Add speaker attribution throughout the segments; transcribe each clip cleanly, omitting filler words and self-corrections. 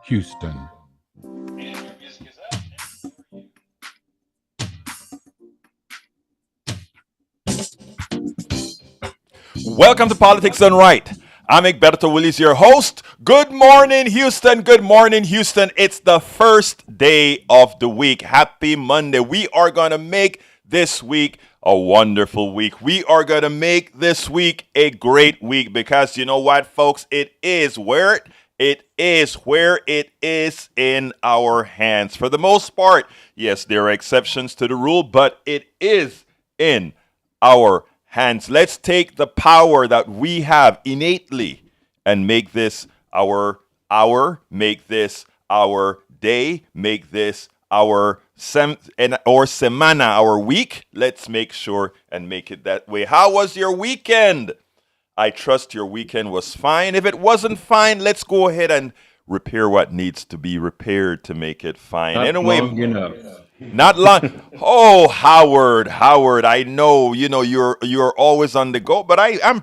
Speaker 1: Houston.
Speaker 2: Welcome to Politics Done Right. I'm Egberto Willis, your host. Good morning, Houston. Good morning, Houston. It's the first day of the week. Happy Monday. We are going to make this week a wonderful week. We are going to make this week a great week because you know what, folks? It is where it is in our hands. For the most part, yes, there are exceptions to the rule, but it is in our hands. Let's take the power that we have innately and make this our hour, make this our day, make this our or semana, our week. Let's make sure and make it that way. How was your weekend? I trust your weekend was fine. If it wasn't fine, let's go ahead and repair what needs to be repaired to make it fine.
Speaker 1: Not
Speaker 2: Anyway,
Speaker 1: long enough.
Speaker 2: not long. Oh, Howard, I know, you're always on the go, but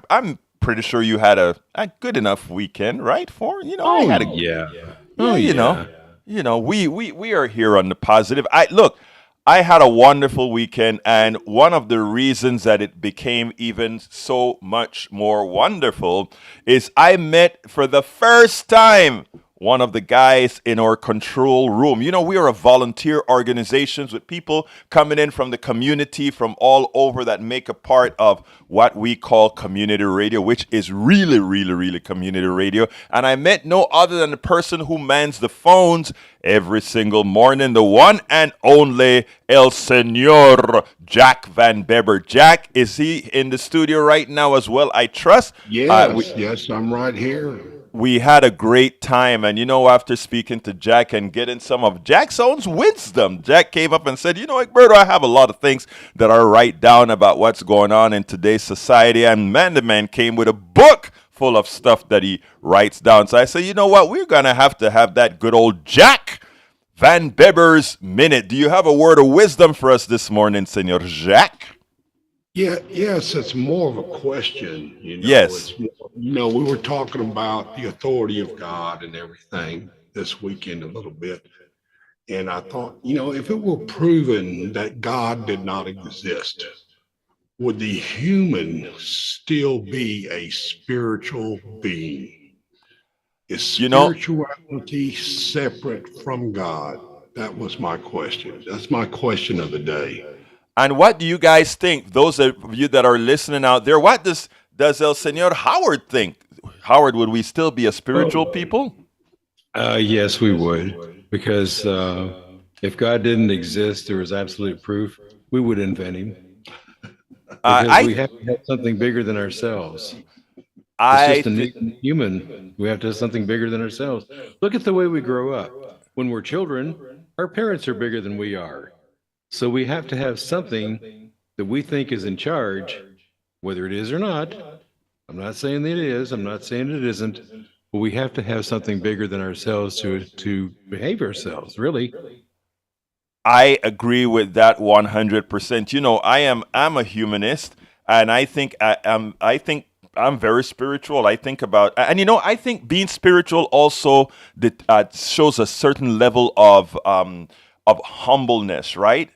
Speaker 2: I'm pretty sure you had a good enough weekend, right? I had a
Speaker 1: Yeah.
Speaker 2: yeah,
Speaker 1: Oh, yeah.
Speaker 2: we are here on the positive. I had a wonderful weekend, and one of the reasons that it became even so much more wonderful is I met for the first time one of the guys in our control room. We are a volunteer organization with people coming in from the community from all over that make a part of what we call community radio, which is really, really, really community radio. And I met no other than the person who mans the phones every single morning, the one and only El Senor Jack Van Beber. Jack, is he in the studio right now as well? I trust.
Speaker 3: Yes, I'm right here.
Speaker 2: We had a great time, and after speaking to Jack and getting some of Jack's own wisdom, Jack came up and said, Egberto, I have a lot of things that I write down about what's going on in today's society. And the man came with a book full of stuff that he writes down. So I said, you know what, we're going to have that good old Jack Van Beber's Minute. Do you have a word of wisdom for us this morning, Senor Jack?
Speaker 3: Yes, it's more of a question.
Speaker 2: Yes.
Speaker 3: We were talking about the authority of God and everything this weekend a little bit. And I thought, if it were proven that God did not exist, would the human still be a spiritual being? Is
Speaker 2: You know,
Speaker 3: spirituality separate from God? That was my question. That's my question of the day.
Speaker 2: And what do you guys think? Those of you that are listening out there, what does El Senor Howard think? Howard, would we still be a spiritual people?
Speaker 1: Yes, we would. Because if God didn't exist, there was absolute proof, we would invent him. Because we
Speaker 2: I
Speaker 1: have to have something bigger than ourselves. It's
Speaker 2: I
Speaker 1: just a
Speaker 2: th-
Speaker 1: human. We have to have something bigger than ourselves. Look at the way we grow up. When we're children, our parents are bigger than we are. So we have to have something that we think is in charge, whether it is or not. I'm not saying that it is. I'm not saying it isn't. But we have to have something bigger than ourselves to behave ourselves, really.
Speaker 2: I agree with that 100%. I'm a humanist, and I think I'm very spiritual. I think about, and I think being spiritual also shows a certain level of humbleness, right?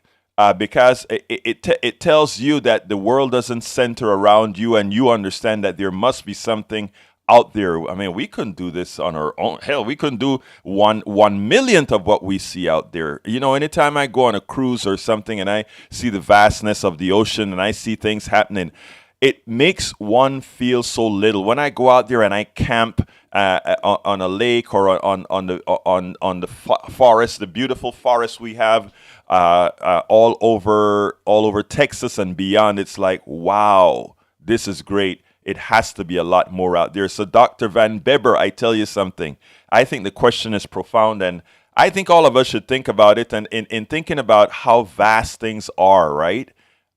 Speaker 2: Because it tells you that the world doesn't center around you, and you understand that there must be something out there. I mean, we couldn't do this on our own. Hell, we couldn't do one millionth of what we see out there. Anytime I go on a cruise or something, and I see the vastness of the ocean, and I see things happening, it makes one feel so little. When I go out there and I camp on a lake or on the forest, the beautiful forest we have all over Texas and beyond, it's like, wow, this is great. It has to be a lot more out there. So, Dr. Van Beber, I tell you something. I think the question is profound, and I think all of us should think about it. And in thinking about how vast things are, right?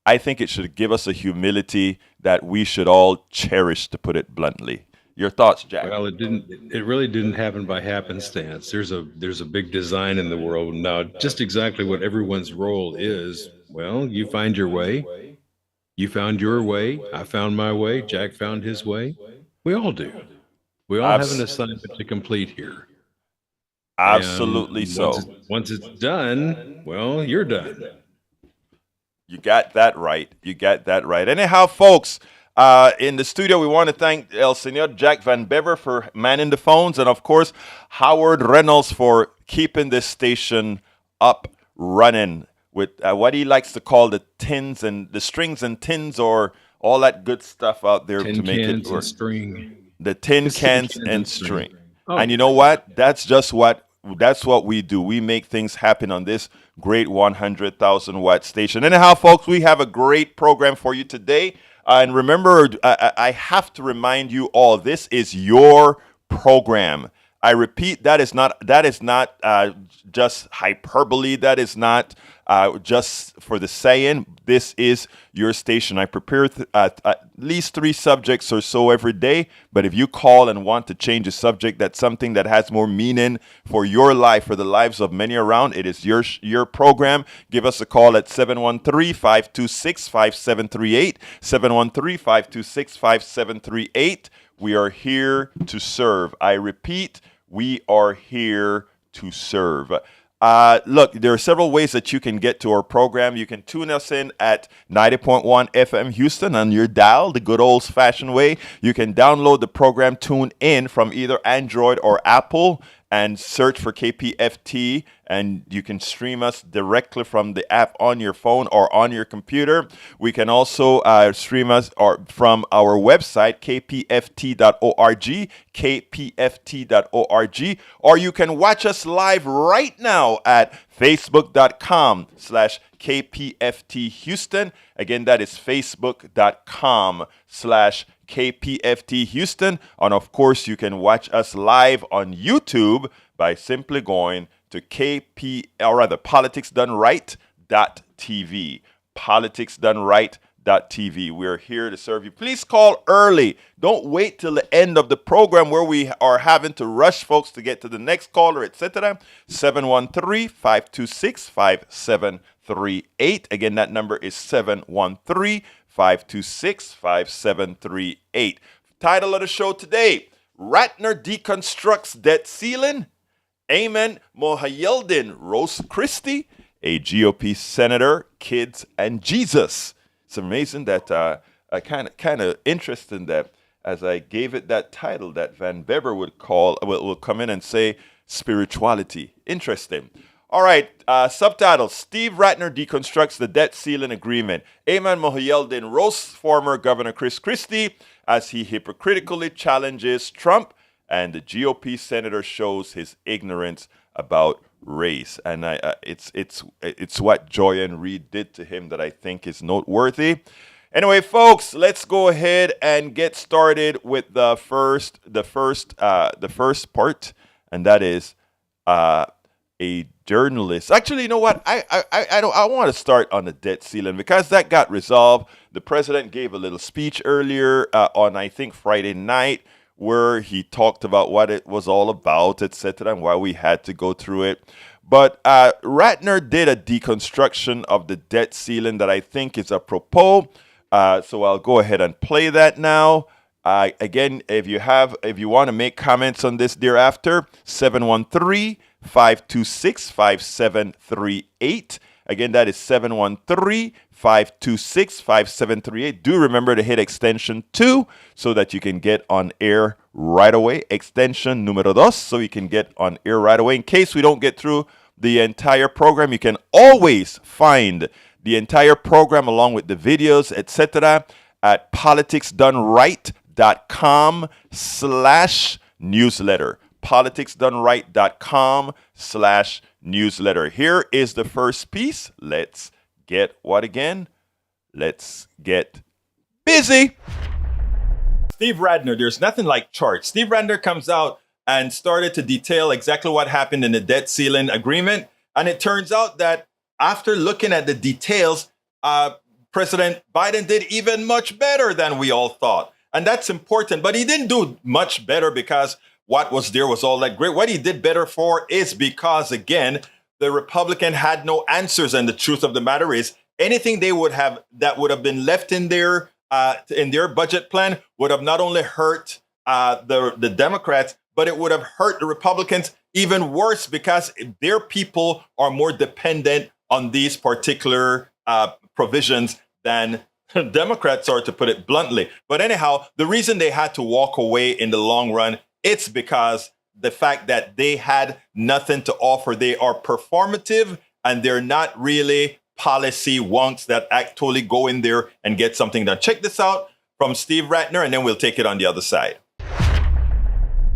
Speaker 2: I think it should give us a humility that we should all cherish, to put it bluntly. Your thoughts, Jack?
Speaker 1: Well, it didn't. It really didn't happen by happenstance. There's a big design in the world now. Just exactly what everyone's role is. Well, you find your way. You found your way. I found my way. Jack found his way. We all do. We all have an
Speaker 2: Abs-
Speaker 1: assignment to complete here.
Speaker 2: Absolutely
Speaker 1: And
Speaker 2: so.
Speaker 1: once it's done, well, you're done.
Speaker 2: You got that right. You got that right. Anyhow, folks, in the studio, we want to thank El Senor Jack Van Bever for manning the phones, and of course, Howard Reynolds for keeping this station up running with what he likes to call the tins and the strings and tins, or all that good stuff out there
Speaker 1: Tin
Speaker 2: to make it
Speaker 1: cans and
Speaker 2: work.
Speaker 1: string.
Speaker 2: The tin
Speaker 1: It's tin
Speaker 2: cans and string.
Speaker 1: Oh,
Speaker 2: And you know what? That's what we do. We make things happen on this great 100,000 watt station. Anyhow, folks, we have a great program for you today. And remember, I have to remind you all, this is your program. I repeat, that is not just hyperbole. That is not just for the saying. This is your station. I prepare at least 3 subjects or so every day. But if you call and want to change a subject, that's something that has more meaning for your life, for the lives of many around, it is your program. Give us a call at 713-526-5738, 713-526-5738. We are here to serve. I repeat, we are here to serve. Look, there are several ways that you can get to our program. You can tune us in at 90.1 FM Houston on your dial, the good old-fashioned way. You can download the program, tune in from either Android or Apple, and search for KPFT, and you can stream us directly from the app on your phone or on your computer. We can also stream us from our website, kpft.org, kpft.org, or you can watch us live right now at facebook.com/KPFT Houston. Again, that is facebook.com/KPFT Houston. And of course, you can watch us live on YouTube by simply going to politicsdoneright.tv. Politicsdoneright.tv. We're here to serve you. Please call early. Don't wait till the end of the program where we are having to rush folks to get to the next caller, etc. 713-526-5738. Again, that number is 713-526-5738. Title of the show today, Rattner deconstructs debt ceiling. Ayman Mohyeldin roasts Christie, a GOP senator, kids, and Jesus. It's amazing that kind of interesting that as I gave it that title, that Van Bever will come in and say spirituality. Interesting. All right, subtitle, Steve Rattner deconstructs the debt ceiling agreement. Ayman Mohyeldin roasts former Governor Chris Christie as he hypocritically challenges Trump, and the GOP senator shows his ignorance about race. And it's what Joyanne Reed did to him that I think is noteworthy. Anyway, folks, let's go ahead and get started with the first part, and that is a journalist. Actually, you know what? I want to start on the debt ceiling because that got resolved. The president gave a little speech earlier on, I think, Friday night, where he talked about what it was all about, etc., and why we had to go through it. But Rattner did a deconstruction of the debt ceiling that I think is apropos. So I'll go ahead and play that now. Again, if you want to make comments on this thereafter, 713-526-5738. Again, that is 713-526-5738. Do remember to hit extension 2 so that you can get on air right away. Extension numero 2 so you can get on air right away. In case we don't get through the entire program, you can always find the entire program along with the videos, etc. at politicsdoneright.com/newsletter. politicsdoneright.com/newsletter. Here is the first piece. Let's get what again? Let's get busy. Steve Rattner, there's nothing like charts. Steve Rattner comes out and started to detail exactly what happened in the debt ceiling agreement. And it turns out that after looking at the details, President Biden did even much better than we all thought. And that's important. But he didn't do much better because what was there was all that great. What he did better for is because, again, the Republican had no answers. And the truth of the matter is anything they would have that would have been left in their budget plan would have not only hurt the Democrats, but it would have hurt the Republicans even worse because their people are more dependent on these particular provisions than Democrats are, to put it bluntly. But anyhow, the reason they had to walk away in the long run, it's because the fact that they had nothing to offer. They are performative and they're not really policy wonks that actually go in there and get something done. Check this out from Steve Rattner, and then we'll take it on the other side.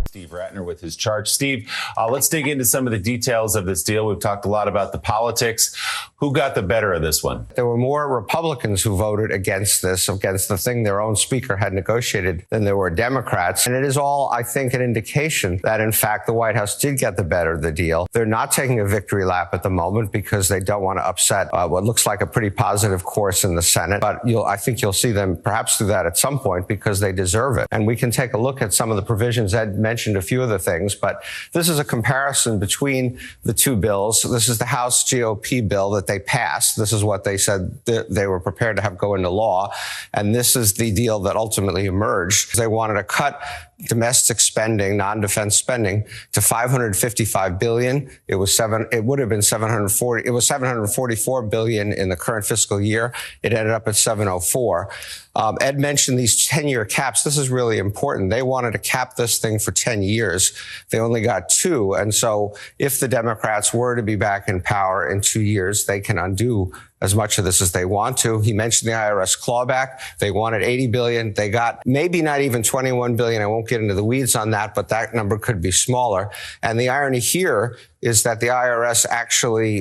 Speaker 4: Steve Rattner with his charge. Steve, let's dig into some of the details of this deal. We've talked a lot about the politics. Who got the better of this one?
Speaker 5: There were more Republicans who voted against this, against the thing their own speaker had negotiated, than there were Democrats. And it is all, I think, an indication that, in fact, the White House did get the better of the deal. They're not taking a victory lap at the moment because they don't want to upset what looks like a pretty positive course in the Senate. But I think you'll see them perhaps do that at some point because they deserve it. And we can take a look at some of the provisions. Ed mentioned a few of the things, but this is a comparison between the two bills. This is the House GOP bill that they passed. This is what they said they were prepared to have go into law. And this is the deal that ultimately emerged. They wanted to cut domestic spending, non-defense spending, to $555 billion. It would have been 740. It was 744 billion in the current fiscal year. It ended up at 704. Ed mentioned these 10-year caps. This is really important. They wanted to cap this thing for 10 years. They only got 2. And so if the Democrats were to be back in power in 2 years, they can undo as much of this as they want to. He mentioned the IRS clawback. They wanted 80 billion. They got maybe not even 21 billion. I won't get into the weeds on that, but that number could be smaller. And the irony here is that the IRS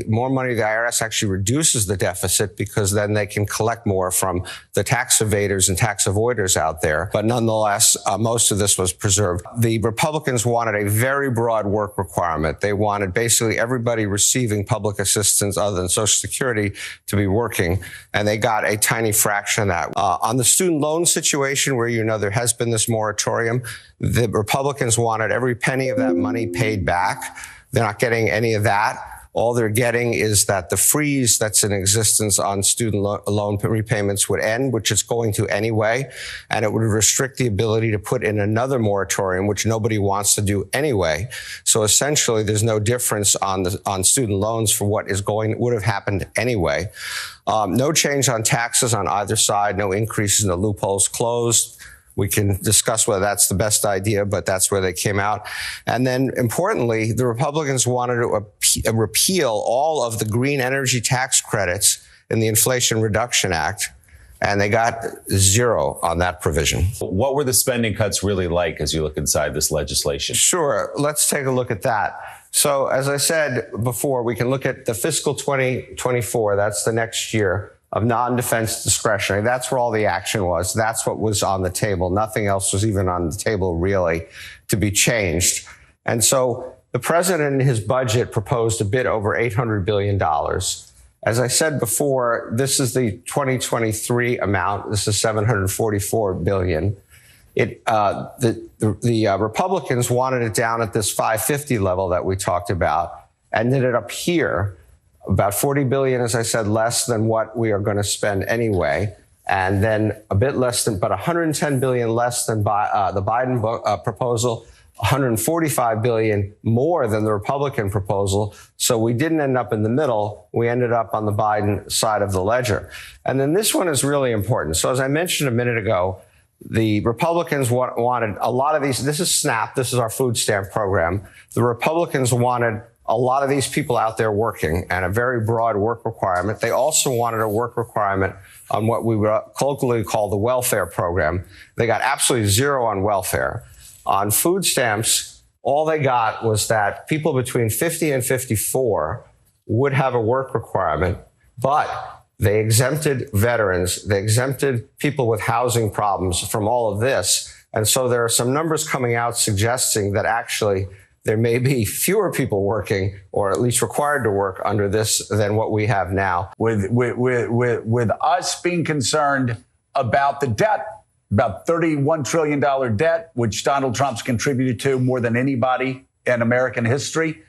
Speaker 5: more money the IRS actually reduces the deficit because then they can collect more from the tax evaders and tax avoiders out there. But nonetheless, most of this was preserved. The Republicans wanted a very broad work requirement. They wanted basically everybody receiving public assistance other than Social Security to be working, and they got a tiny fraction of that. On the student loan situation, where there has been this moratorium, the Republicans wanted every penny of that money paid back. They're not getting any of that. All they're getting is that the freeze that's in existence on student loan repayments would end, which it's going to anyway, and it would restrict the ability to put in another moratorium, which nobody wants to do anyway. So essentially, there's no difference on student loans for what would have happened anyway. No change on taxes on either side. No increases in the loopholes closed. We can discuss whether that's the best idea, but that's where they came out. And then, importantly, the Republicans wanted to repeal all of the green energy tax credits in the Inflation Reduction Act, and they got 0 on that provision.
Speaker 4: What were the spending cuts really like as you look inside this legislation?
Speaker 5: Sure. Let's take a look at that. So, as I said before, we can look at the fiscal 2024. That's the next year. Of non-defense discretionary. That's where all the action was. That's what was on the table. Nothing else was even on the table, really, to be changed. And so the president in his budget proposed a bit over $800 billion. As I said before, this is the 2023 amount. This is $744 billion. The Republicans wanted it down at this 550 level that we talked about, ended it up here. About 40 billion, as I said, less than what we are going to spend anyway. And then a bit less than, but 110 billion less than the Biden proposal, 145 billion more than the Republican proposal. So we didn't end up in the middle. We ended up on the Biden side of the ledger. And then this one is really important. So as I mentioned a minute ago, the Republicans wanted a lot of these. This is SNAP. This is our food stamp program. The Republicans wanted a lot of these people out there working and a very broad work requirement. They also wanted a work requirement on what we would colloquially call the welfare program. They got absolutely 0 on welfare. On food stamps, all they got was that people between 50 and 54 would have a work requirement, but they exempted veterans. They exempted people with housing problems from all of this. And so there are some numbers coming out suggesting that actually there may be fewer people working, or at least required to work under this, than what we have now.
Speaker 6: With us being concerned about the debt, about $31 trillion debt, which Donald Trump's contributed to more than anybody in American history.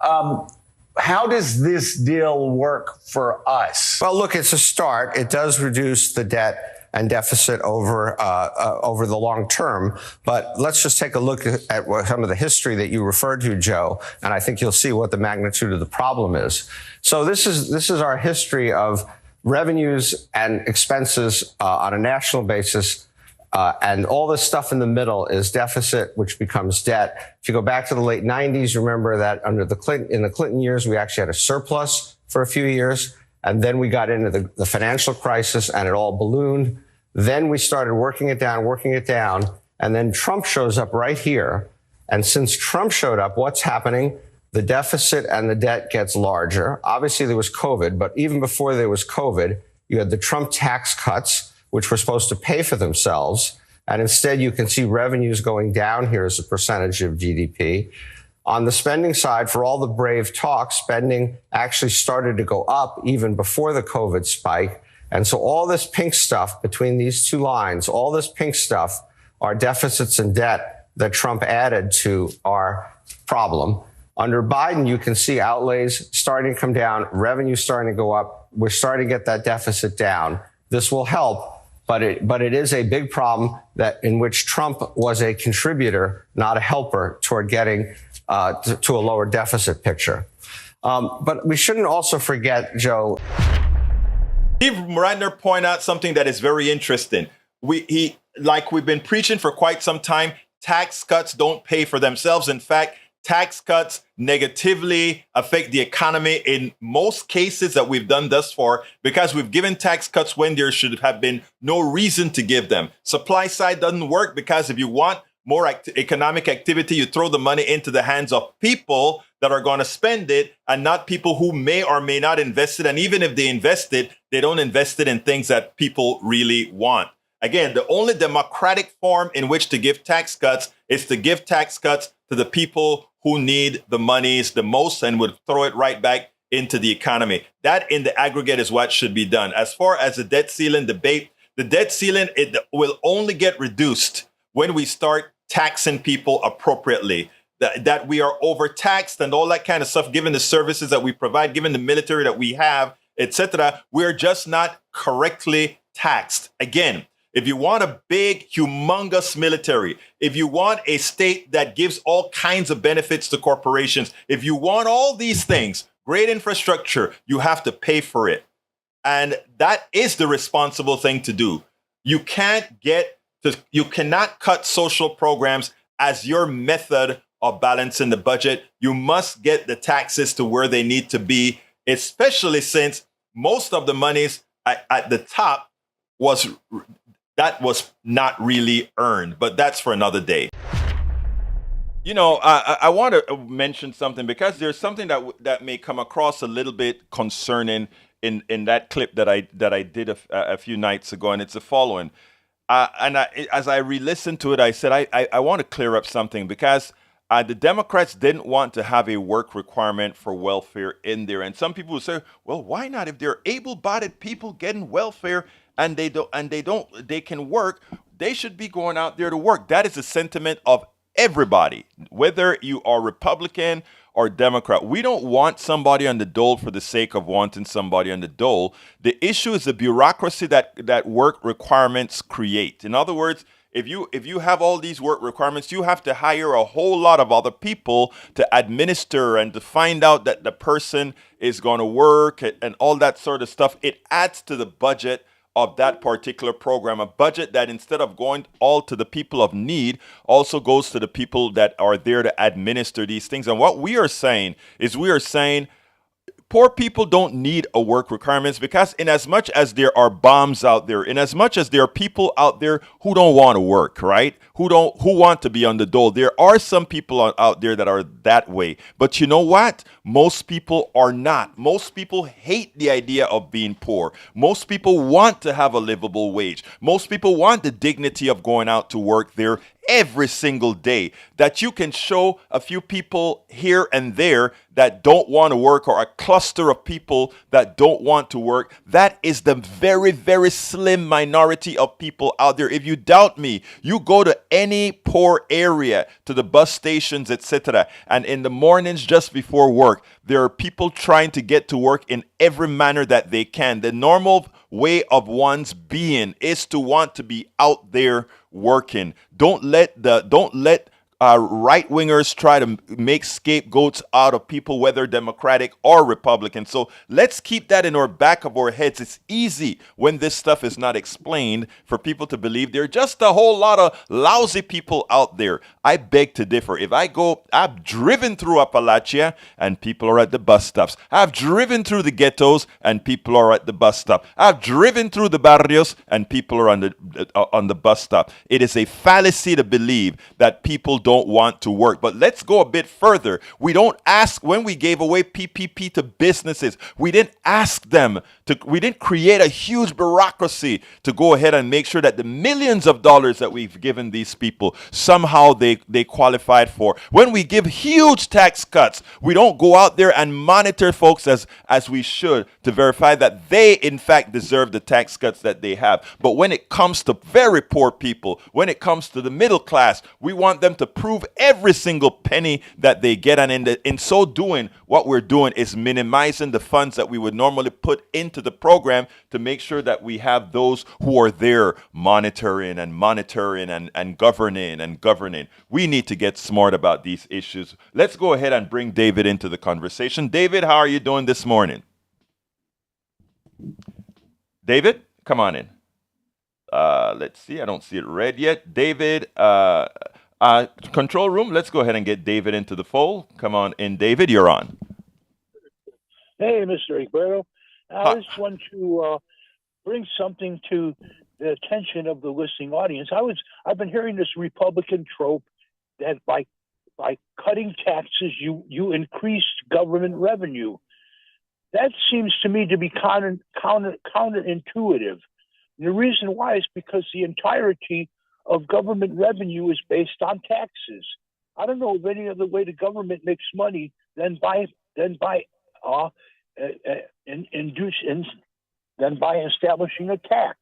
Speaker 6: How does this deal work for us?
Speaker 5: Well, look, it's a start. It does reduce the debt and deficit over the long term. But let's just take a look at some of the history that you referred to, Joe, and I think you'll see what the magnitude of the problem is. So this is our history of revenues and expenses on a national basis. And all this stuff in the middle is deficit, which becomes debt. If you go back to the late 90s, remember that in the Clinton years, we actually had a surplus for a few years. And then we got into the financial crisis and it all ballooned. Then we started working it down. And then Trump shows up right here. And since Trump showed up, what's happening? The deficit and the debt gets larger. Obviously, there was COVID, but even before there was COVID, you had the Trump tax cuts, which were supposed to pay for themselves. And instead, you can see revenues going down here as a percentage of GDP. On the spending side, for all the brave talk, spending actually started to go up even before the COVID spike. And so all this pink stuff between these two lines, all this pink stuff are deficits and debt that Trump added to our problem. Under Biden, you can see outlays starting to come down, revenue starting to go up. We're starting to get that deficit down. This will help, but it is a big problem in which Trump was a contributor, not a helper, toward getting to a lower deficit picture. But we shouldn't also forget, Joe.
Speaker 2: Steve Rattner pointed out something that is very interesting. Like we've been preaching for quite some time, tax cuts don't pay for themselves. In fact, tax cuts negatively affect the economy in most cases that we've done thus far because we've given tax cuts when there should have been no reason to give them. Supply side doesn't work because if you want more economic activity, you throw the money into the hands of people that are going to spend it and not people who may or may not invest it. And even if they invest it, they don't invest it in things that people really want. Again, the only democratic form in which to give tax cuts is to give tax cuts to the people who need the monies the most and would throw it right back into the economy. That in the aggregate is what should be done. As far as the debt ceiling debate, the debt ceiling, it will only get reduced when we start taxing people appropriately. That we are overtaxed and all that kind of stuff, given the services that we provide, given the military that we have, etc. We're just not correctly taxed. Again, if you want a big, humongous military, if you want a state that gives all kinds of benefits to corporations, if you want all these things, great infrastructure, you have to pay for it. And that is the responsible thing to do. You cannot cut social programs as your method of balancing the budget. You must get the taxes to where they need to be, especially since most of the monies at the top was not really earned, but that's for another day. You know, I want to mention something because there's something that may come across a little bit concerning in that clip that I did a few nights ago, and it's the following. As I re-listened to it, I said I want to clear up something because the Democrats didn't want to have a work requirement for welfare in there, and some people would say, well, why not? If they're able-bodied people getting welfare and they can work, they should be going out there to work. That is the sentiment of everybody, whether you are Republican or Democrat. We don't want somebody on the dole for the sake of wanting somebody on the dole. The issue is the bureaucracy that work requirements create. In other words, if you have all these work requirements, you have to hire a whole lot of other people to administer and to find out that the person is going to work and all that sort of stuff. It adds to the budget of that particular program, a budget that instead of going all to the people of need, also goes to the people that are there to administer these things. And what we are saying is poor people don't need a work requirements because in as much as there are bombs out there, in as much as there are people out there who don't want to work, right? Who want to be on the dole. There are some people out there that are that way. But you know what? Most people are not. Most people hate the idea of being poor. Most people want to have a livable wage. Most people want the dignity of going out to work their every single day, that you can show a few people here and there that don't want to work, or a cluster of people that don't want to work. That is the very, very slim minority of people out there. If you doubt me, you go to any poor area, to the bus stations, etc., and in the mornings just before work, there are people trying to get to work in every manner that they can. The normal way of one's being is to want to be out there working. Don't let right wingers try to make scapegoats out of people, whether Democratic or Republican. So let's keep that in our back of our heads. It's easy when this stuff is not explained for people to believe there are just a whole lot of lousy people out there. I beg to differ. I've driven through Appalachia and people are at the bus stops. I've driven through the ghettos and people are at the bus stop. I've driven through the barrios and people are on the bus stop. It is a fallacy to believe that people don't want to work. But let's go a bit further. We don't ask, when we gave away PPP to businesses, we didn't ask them we didn't create a huge bureaucracy to go ahead and make sure that the millions of dollars that we've given these people, somehow they qualified for. When we give huge tax cuts, we don't go out there and monitor folks as we should to verify that they in fact deserve the tax cuts that they have. But when it comes to very poor people, when it comes to the middle class, we want them to prove every single penny that they get. And in so doing, what we're doing is minimizing the funds that we would normally put into the program to make sure that we have those who are there monitoring and governing. We need to get smart about these issues. Let's go ahead and bring David into the conversation. David, how are you doing this morning? David, come on in. Let's see. I don't see it red yet. David, control room, let's go ahead and get David into the fold. Come on in, David. You're on.
Speaker 7: Hey, Mr. Egberto. I just want to bring something to the attention of the listening audience. I've been hearing this Republican trope that by cutting taxes, you increase government revenue. That seems to me to be counterintuitive. And the reason why is because the entirety of government revenue is based on taxes. I don't know of any other way the government makes money than by establishing a tax.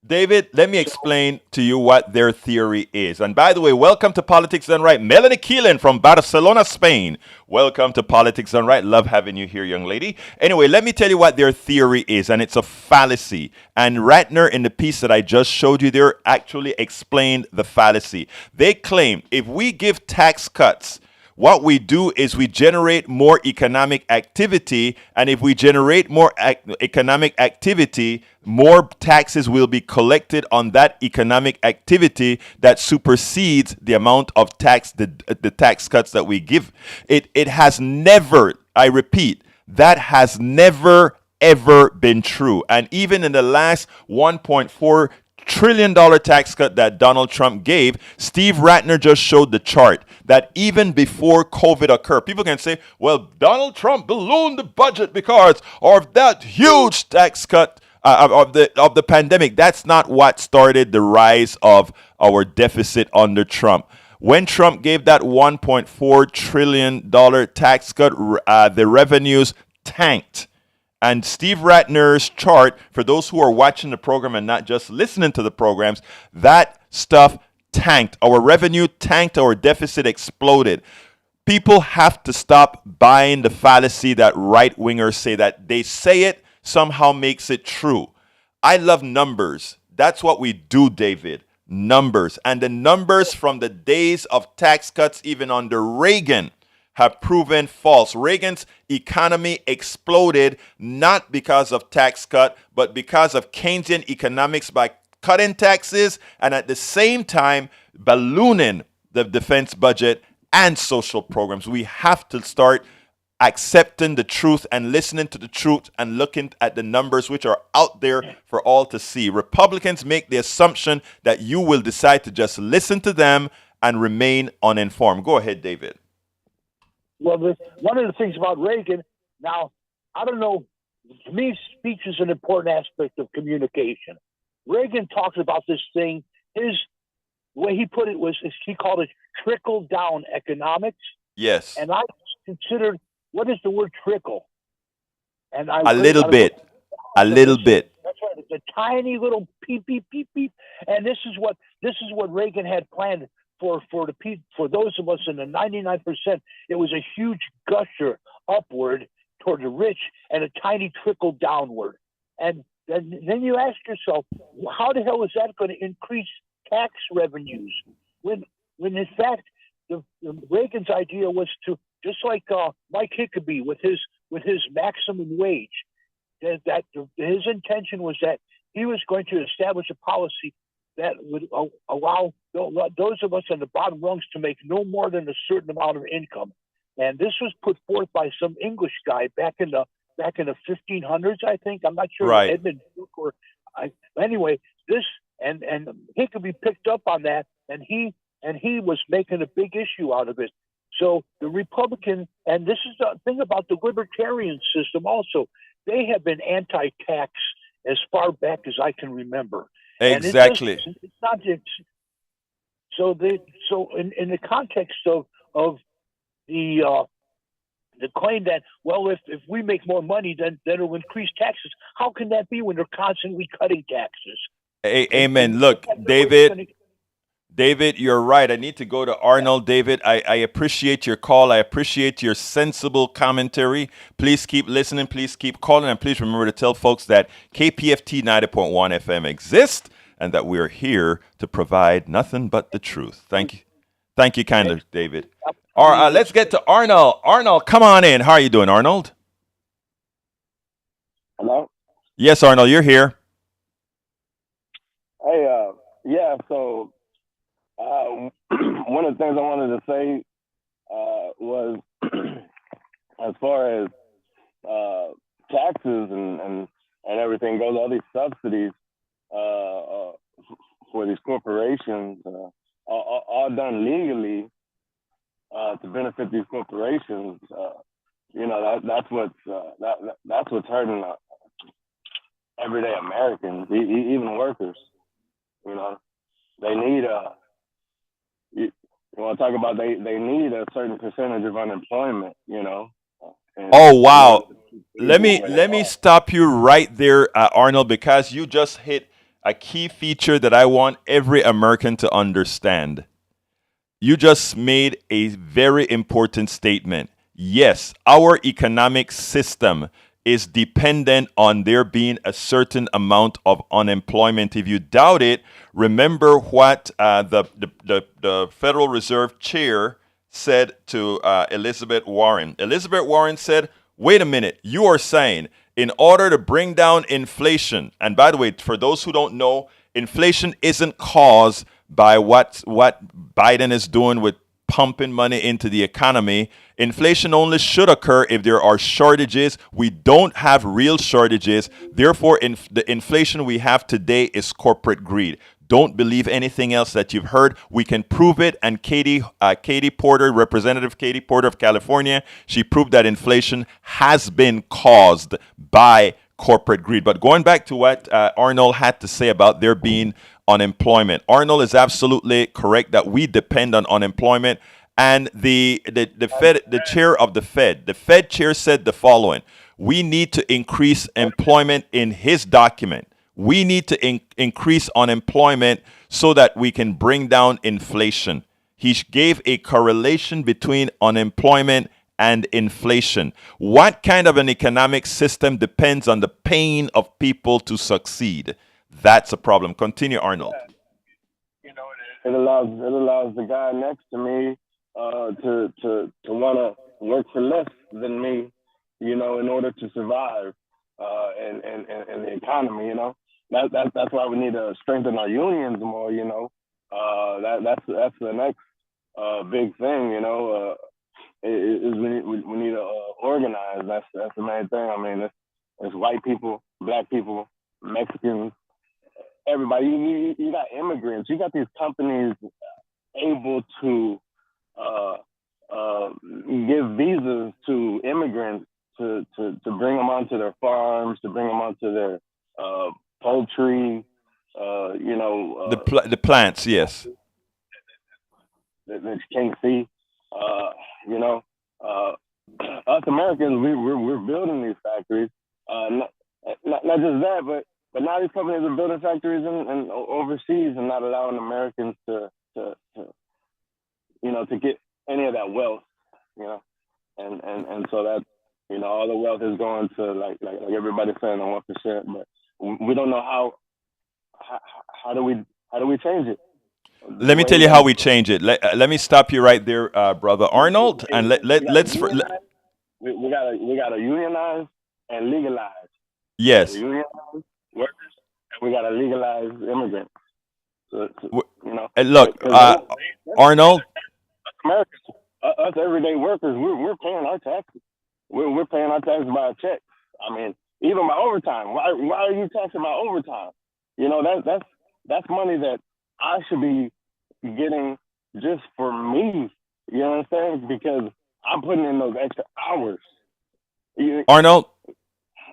Speaker 2: David, let me explain to you what their theory is. And by the way, welcome to Politics Done Right. Melanie Keelan from Barcelona, Spain. Welcome to Politics Done Right. Love having you here, young lady. Anyway, let me tell you what their theory is, and it's a fallacy. And Rattner, in the piece that I just showed you there, actually explained the fallacy. They claim if we give tax cuts, what we do is we generate more economic activity, and if we generate more economic activity, more taxes will be collected on that economic activity that supersedes the amount of tax, the tax cuts that we give. It has never, I repeat, that has never ever been true. And even in the last $1.4 trillion tax cut that Donald Trump gave, Steve Rattner just showed the chart that even before COVID occurred, people can say, well, Donald Trump ballooned the budget because of that huge tax cut of the pandemic. That's not what started the rise of our deficit under Trump. When Trump gave that $1.4 trillion tax cut, the revenues tanked. And Steve Rattner's chart, for those who are watching the program and not just listening to the programs, that stuff tanked. Our revenue tanked, our deficit exploded. People have to stop buying the fallacy that right-wingers say, that they say it somehow makes it true. I love numbers. That's what we do, David. Numbers. And the numbers from the days of tax cuts, even under Reagan, have proven false. Reagan's economy exploded not because of tax cut, but because of Keynesian economics by cutting taxes and at the same time ballooning the defense budget and social programs. We have to start accepting the truth and listening to the truth and looking at the numbers which are out there for all to see. Republicans make the assumption that you will decide to just listen to them and remain uninformed. Go ahead, David.
Speaker 7: Well, one of the things about Reagan, now, I don't know, to me, speech is an important aspect of communication. Reagan talks about this thing, his the way he put it was, he called it trickle down economics.
Speaker 2: Yes.
Speaker 7: And I considered, what is the word trickle? And
Speaker 2: A little bit. A little bit.
Speaker 7: That's right. It's a tiny little peep, beep, beep, beep. And this is what Reagan had planned for those of us in the 99%. It was a huge gusher upward toward the rich and a tiny trickle downward. And then you ask yourself, how the hell is that going to increase tax revenues when in fact the Reagan's idea was to, just like Mike Hickabee with his maximum wage, that his intention was that he was going to establish a policy that would allow those of us on the bottom rungs to make no more than a certain amount of income. And this was put forth by some English guy back in the 1500s, I think. I'm not sure.
Speaker 2: Right.
Speaker 7: Edmund Burke anyway, this and Hickabee picked up on that, and he was making a big issue out of it. So the Republican, and this is the thing about the libertarian system also, they have been anti-tax as far back as I can remember.
Speaker 2: Exactly.
Speaker 7: It's not. So in the context of the claim that, well, if we make more money, then it'll increase taxes. How can that be when they're constantly cutting taxes?
Speaker 2: Amen. Look, David, you're right. I need to go to Arnold. David, I appreciate your call. I appreciate your sensible commentary. Please keep listening. Please keep calling. And please remember to tell folks that KPFT 90.1 FM exists and that we're here to provide nothing but the truth. Thank you. Thank you kindly, David. All right, let's get to Arnold. Arnold, come on in. How are you doing, Arnold?
Speaker 8: Hello?
Speaker 2: Yes, Arnold, you're here.
Speaker 8: Hey, yeah, so one of the things I wanted to say was as far as taxes and everything goes, all these subsidies for these corporations, all done legally to benefit these corporations. That's what's hurting everyday Americans, even workers. They need you want to talk about they need a certain percentage of unemployment.
Speaker 2: Oh wow! Let me stop you right there, Arnold, because you just hit a key feature that I want every American to understand. You just made a very important statement. Yes, our economic system is dependent on there being a certain amount of unemployment. If you doubt it, remember what the Federal Reserve Chair said to Elizabeth Warren. Elizabeth Warren said, wait a minute, you are saying in order to bring down inflation, and by the way, for those who don't know, inflation isn't caused by what Biden is doing with pumping money into the economy. Inflation only should occur if there are shortages. We don't have real shortages. Therefore, the inflation we have today is corporate greed. Don't believe anything else that you've heard. We can prove it. And Katie Porter, Representative Katie Porter of California, she proved that inflation has been caused by corporate greed. But going back to what Arnold had to say about there being unemployment, Arnold is absolutely correct that we depend on unemployment. And the chair of the Fed chair said the following: we need to increase employment in his document. We need to increase unemployment so that we can bring down inflation. He gave a correlation between unemployment and inflation. What kind of an economic system depends on the pain of people to succeed? That's a problem. Continue, Arnold.
Speaker 8: It allows the guy next to me to want to work for less than me, in order to survive in the economy. That's why we need to strengthen our unions more. That's the next big thing. Is we need to organize. That's the main thing. I mean, it's white people, black people, Mexicans, everybody. You got immigrants. You got these companies able to give visas to immigrants to bring them onto their farms, to bring them onto their poultry.
Speaker 2: The plants, yes.
Speaker 8: can't see. You know, us Americans, we're building these factories. Not just that, but now these companies are building factories in overseas and not allowing Americans to get any of that wealth. You know, and so that, you know, all the wealth is going to like everybody's saying on 1%, but we don't know how do we change it.
Speaker 2: Let me tell you how we change it. Let me stop you right there, brother Arnold, and let's.
Speaker 8: We gotta unionize and legalize.
Speaker 2: Yes.
Speaker 8: Unionize workers, and we gotta legalize immigrants. So, you know.
Speaker 2: And look, Arnold.
Speaker 8: Americans, us everyday workers, we're paying our taxes. We're paying our taxes by a check. I mean, even by overtime. Why are you taxing my overtime? You know, that's money that I should be getting just for me. You know what I'm saying? Because I'm putting in those extra hours.
Speaker 2: Arnold,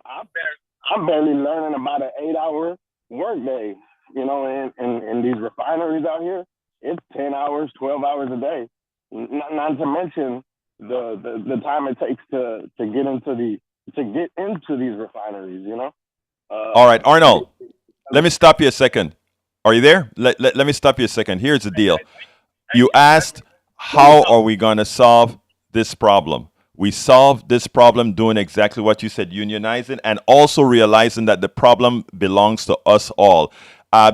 Speaker 8: I'm barely learning about an 8-hour workday. You know, in these refineries out here, it's 10 hours, 12 hours a day. Not to mention the time it takes to get into these refineries. You know.
Speaker 2: All right, Arnold. Let me stop you a second. Are you there? Let me stop you a second. Here's the deal. You asked, how are we going to solve this problem? We solve this problem doing exactly what you said, unionizing, and also realizing that the problem belongs to us all.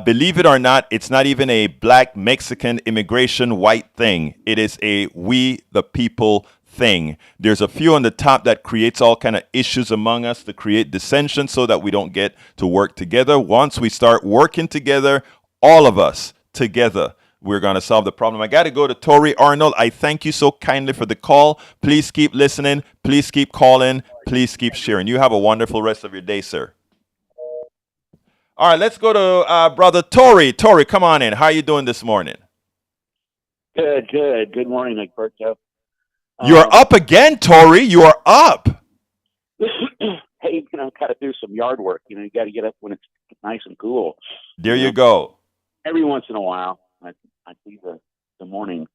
Speaker 2: Believe it or not, it's not even a black, Mexican, immigration, white thing. It is a we the people thing. There's a few on the top that creates all kind of issues among us to create dissension so that we don't get to work together. Once we start working together, all of us together, we're going to solve the problem. I got to go to Tori Arnold. I thank you so kindly for the call. Please keep listening. Please keep calling. Please keep sharing. You have a wonderful rest of your day, sir. All right, let's go to brother Tori. Tori, come on in. How are you doing this morning?
Speaker 9: Good. Good morning, Egberto.
Speaker 2: You are up again, Tori. You are up.
Speaker 9: Hey, got to do some yard work. You got to get up when it's nice and cool.
Speaker 2: There you go.
Speaker 9: Every once in a while, I see the morning.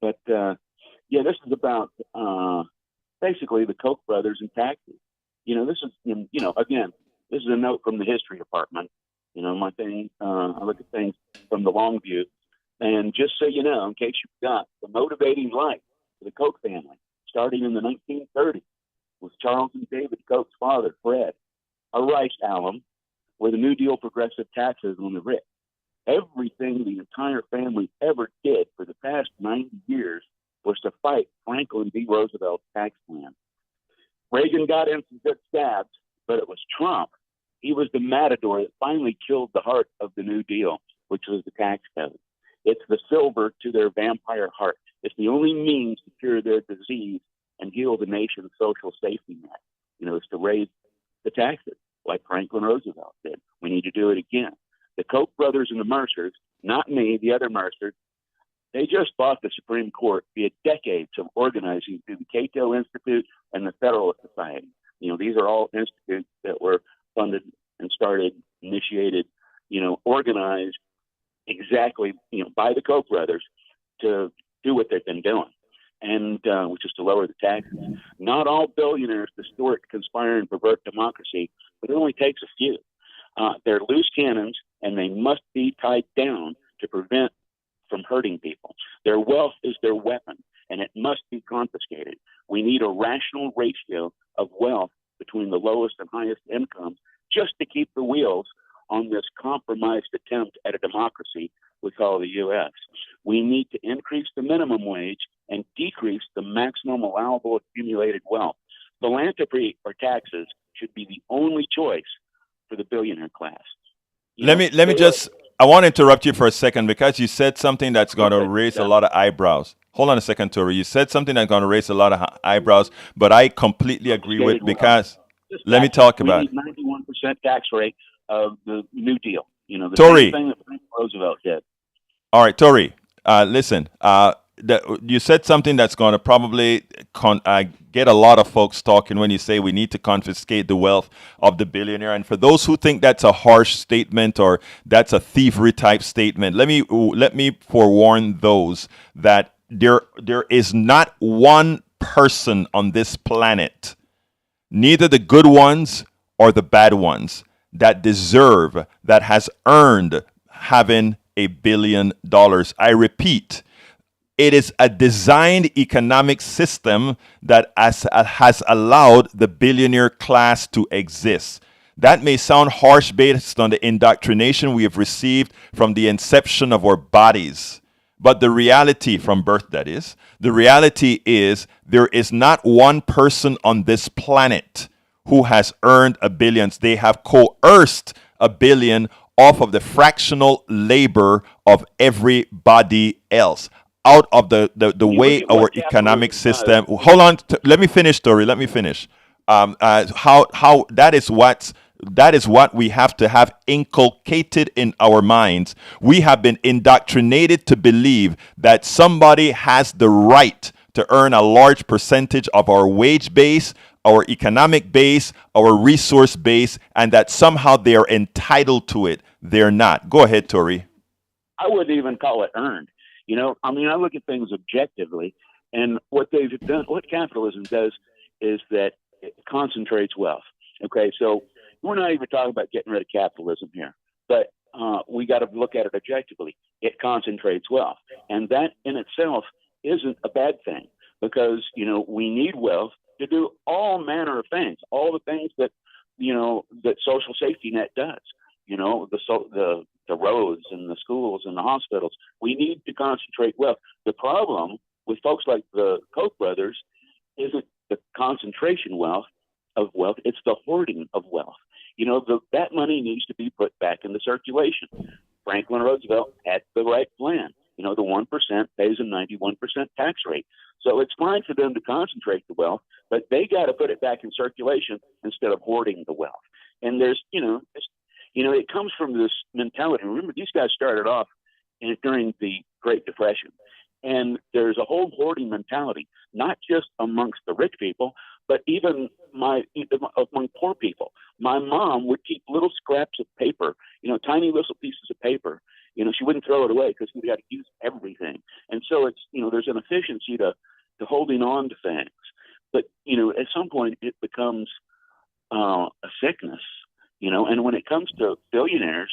Speaker 9: But, this is about basically the Koch brothers and taxes. This is, again, this is a note from the history department. My thing, I look at things from the long view. And just so you know, in case you forgot, the motivating life for the Koch family, starting in the 1930s, was Charles and David Koch's father, Fred, a rice alum, were the New Deal progressive taxes on the rich. Everything the entire family ever did for the past 90 years was to fight Franklin D. Roosevelt's tax plan. Reagan got in some good stabs, but it was Trump. He was the matador that finally killed the heart of the New Deal, which was the tax code. It's the silver to their vampire heart. It's the only means to cure their disease and heal the nation's social safety net. Is to raise the taxes like Franklin Roosevelt did. We need to do it again. The Koch brothers and the Mercers, not me, the other Mercers, they just fought the Supreme Court via decades of organizing through the Cato Institute and the Federalist Society. These are all institutes that were funded and started, initiated, organized exactly, by the Koch brothers to do what they've been doing, and which is to lower the taxes. Not all billionaires distort, conspire, and pervert democracy, but it only takes a few. They're loose cannons, and they must be tied down to prevent from hurting people. Their wealth is their weapon, and it must be confiscated. We need a rational ratio of wealth between the lowest and highest incomes just to keep the wheels on this compromised attempt at a democracy we call the U.S. We need to increase the minimum wage and decrease the maximum allowable accumulated wealth. Philanthropy or taxes should be the only choice for the billionaire class.
Speaker 2: Let me just, I want to interrupt you for a second because you said something that's going to raise a lot of eyebrows. Hold on a second, Tori. You said something that's going to raise a lot of eyebrows, but I completely agree with because let me talk about it.
Speaker 9: 91% tax rate of the New Deal. The
Speaker 2: Tori.
Speaker 9: same thing that Franklin Roosevelt did.
Speaker 2: All right, Tori, listen, you said something that's going to probably get a lot of folks talking when you say we need to confiscate the wealth of the billionaire. And for those who think that's a harsh statement or that's a thievery type statement, let me forewarn those that there is not one person on this planet, neither the good ones or the bad ones, that has earned having $1 billion. I repeat, it is a designed economic system that has allowed the billionaire class to exist. That may sound harsh based on the indoctrination we have received from the inception of our bodies. But the reality, from birth that is, the reality is there is not one person on this planet who has earned $1 billion. They have coerced $1 billion off of the fractional labor of everybody else. Out of the way our economic system. Hold on, let me finish, Tori. Let me finish. How that is what we have to have inculcated in our minds. We have been indoctrinated to believe that somebody has the right to earn a large percentage of our wage base, our economic base, our resource base, and that somehow they are entitled to it. They're not. Go ahead, Tori.
Speaker 9: I wouldn't even call it earned. I look at things objectively, and what they've done, what capitalism does, is that it concentrates wealth. Okay, so we're not even talking about getting rid of capitalism here, but we got to look at it objectively. It concentrates wealth, and that in itself isn't a bad thing, because we need wealth to do all manner of things, all the things that that social safety net does. The roads and the schools and the hospitals. We need to concentrate wealth. The problem with folks like the Koch brothers isn't the concentration of wealth, it's the hoarding of wealth. That money needs to be put back into circulation. Franklin Roosevelt had the right plan. The 1% pays a 91% tax rate. So it's fine for them to concentrate the wealth, but they got to put it back in circulation instead of hoarding the wealth. And there's, it comes from this mentality. Remember, these guys started off during the Great Depression. And there's a whole hoarding mentality, not just amongst the rich people, but even among poor people. My mom would keep little scraps of paper, tiny little pieces of paper. She wouldn't throw it away because we got to use everything. And so it's, there's an efficiency to holding on to things. But, at some point it becomes a sickness, and when it comes to billionaires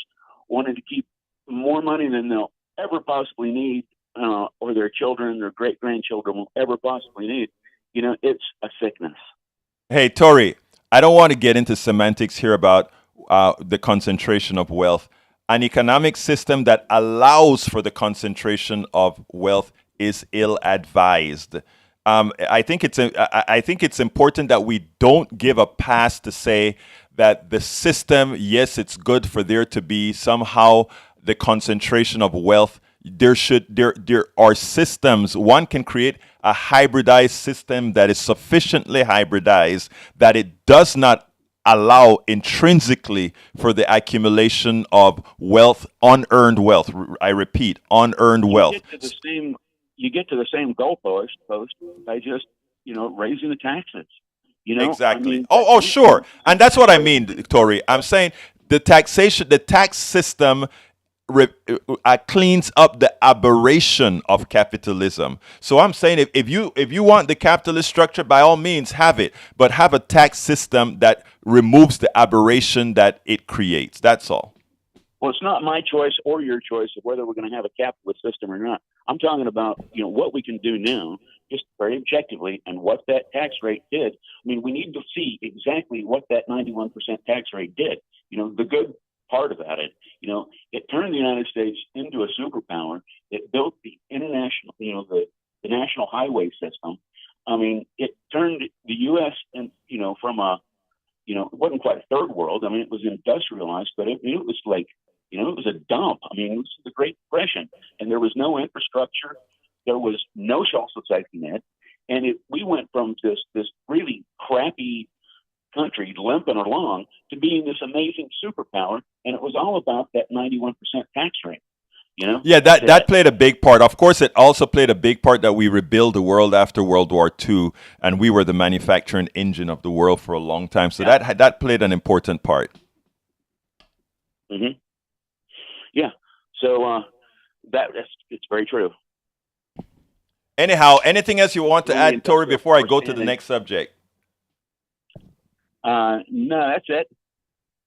Speaker 9: wanting to keep more money than they'll ever possibly need, or their children or great-grandchildren will ever possibly need, it's a sickness.
Speaker 2: Hey, Tori, I don't want to get into semantics here about the concentration of wealth. An economic system that allows for the concentration of wealth is ill-advised. I think it's important that we don't give a pass to say that the system, yes, it's good for there to be somehow the concentration of wealth. There are systems. One can create a hybridized system that is sufficiently hybridized that it does not allow intrinsically for the accumulation of wealth, unearned wealth. I repeat, unearned wealth.
Speaker 9: You get to the same goalpost by just raising the taxes.
Speaker 2: Exactly. Sure, and that's what I mean, Tori. I'm saying the tax system cleans up the aberration of capitalism. So I'm saying if you want the capitalist structure, by all means have it, but have a tax system that removes the aberration that it creates. That's all.
Speaker 9: Well, it's not my choice or your choice of whether we're going to have a capitalist system or not. I'm talking about what we can do now, just very objectively, and what that tax rate did. I mean, we need to see exactly what that 91% tax rate did. The good part about it, it turned the United States into a superpower. It built the international, the national highway system. I mean, it turned the U.S. and from it wasn't quite a third world. I mean, it was industrialized, but it was like, it was a dump. I mean, it was the Great Depression, and there was no infrastructure. There was no social safety net, and we went from this really crappy country limping along to being this amazing superpower, and it was all about that 91% tax rate.
Speaker 2: Yeah, that played a big part. Of course, it also played a big part that we rebuilt the world after World War II, and we were the manufacturing engine of the world for a long time. So that played an important part.
Speaker 9: Mm-hmm. Yeah. So it's very true.
Speaker 2: Anyhow, anything else you want to add, Tori, before I go to the next subject?
Speaker 9: No, that's it.